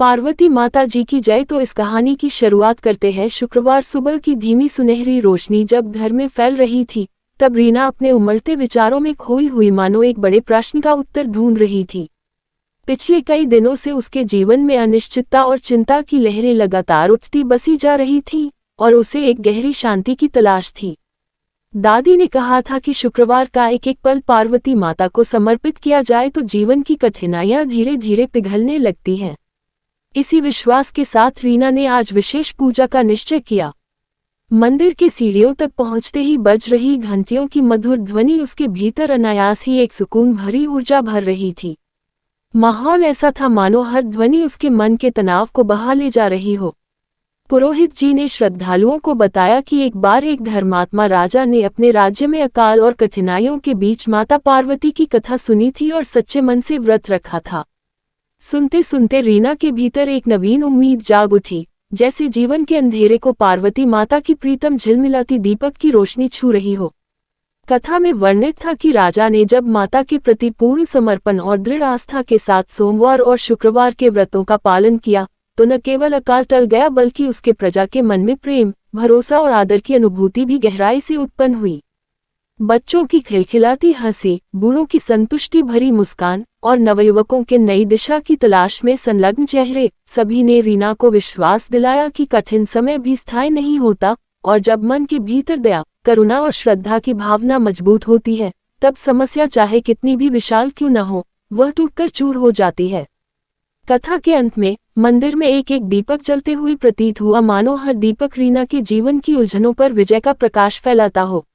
पार्वती माता जी की जय। तो इस कहानी की शुरुआत करते हैं। शुक्रवार सुबह की धीमी सुनहरी रोशनी जब घर में फैल रही थी, तब रीना अपने उमड़ते विचारों में खोई हुई मानो एक बड़े प्रश्न का उत्तर ढूंढ रही थी। पिछले कई दिनों से उसके जीवन में अनिश्चितता और चिंता की लहरें लगातार उठती बसी जा रही थीं, और उसे एक गहरी शांति की तलाश थी। दादी ने कहा था कि शुक्रवार का एक एक पल पार्वती माता को समर्पित किया जाए तो जीवन की कठिनाइयां धीरे धीरे पिघलने लगती हैं। इसी विश्वास के साथ रीना ने आज विशेष पूजा का निश्चय किया। मंदिर के सीढ़ियों तक पहुंचते ही बज रही घंटियों की मधुर ध्वनि उसके भीतर अनायास ही एक सुकून भरी ऊर्जा भर रही थी। माहौल ऐसा था मानो हर ध्वनि उसके मन के तनाव को बहा ले जा रही हो। पुरोहित जी ने श्रद्धालुओं को बताया कि एक बार एक धर्मात्मा राजा ने अपने राज्य में अकाल और कठिनाइयों के बीच माता पार्वती की कथा सुनी थी और सच्चे मन से व्रत रखा था। सुनते सुनते रीना के भीतर एक नवीन उम्मीद जाग उठी, जैसे जीवन के अंधेरे को पार्वती माता की प्रीतम झिलमिलाती दीपक की रोशनी छू रही हो। कथा में वर्णित था कि राजा ने जब माता के प्रति पूर्ण समर्पण और दृढ़ आस्था के साथ सोमवार और शुक्रवार के व्रतों का पालन किया, तो न केवल अकाल टल गया बल्कि उसके प्रजा के मन में प्रेम, भरोसा और आदर की अनुभूति भी गहराई से उत्पन्न हुई। बच्चों की खिलखिलाती हंसी, बूढ़ों की संतुष्टि भरी मुस्कान और नवयुवकों के नई दिशा की तलाश में संलग्न चेहरे, सभी ने रीना को विश्वास दिलाया कि कठिन समय भी स्थायी नहीं होता, और जब मन के भीतर दया, करुणा और श्रद्धा की भावना मजबूत होती है, तब समस्या चाहे कितनी भी विशाल क्यों न हो, वह टूटकर चूर हो जाती है। कथा के अंत में मंदिर में एक एक दीपक जलते हुए प्रतीत हुआ, मानो हर दीपक रीना के जीवन की उलझनों पर विजय का प्रकाश फैलाता हो।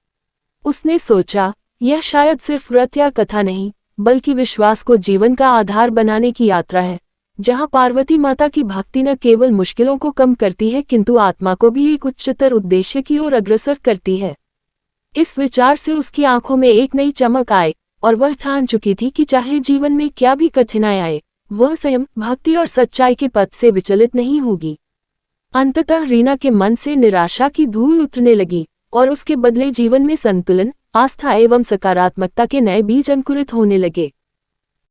उसने सोचा, यह शायद सिर्फ व्रत या कथा नहीं, बल्कि विश्वास को जीवन का आधार बनाने की यात्रा है, जहां पार्वती माता की भक्ति न केवल मुश्किलों को कम करती है किंतु आत्मा को भी एक उच्चतर उद्देश्य की ओर अग्रसर करती है। इस विचार से उसकी आंखों में एक नई चमक आए, और वह ठान चुकी थी कि चाहे जीवन में क्या भी कठिनाई आए, वह संयम, भक्ति और सच्चाई के पथ से विचलित नहीं होगी। अंततः रीना के मन से निराशा की धूल उतरने लगी, और उसके बदले जीवन में संतुलन, आस्था एवं सकारात्मकता के नए बीज अंकुरित होने लगे।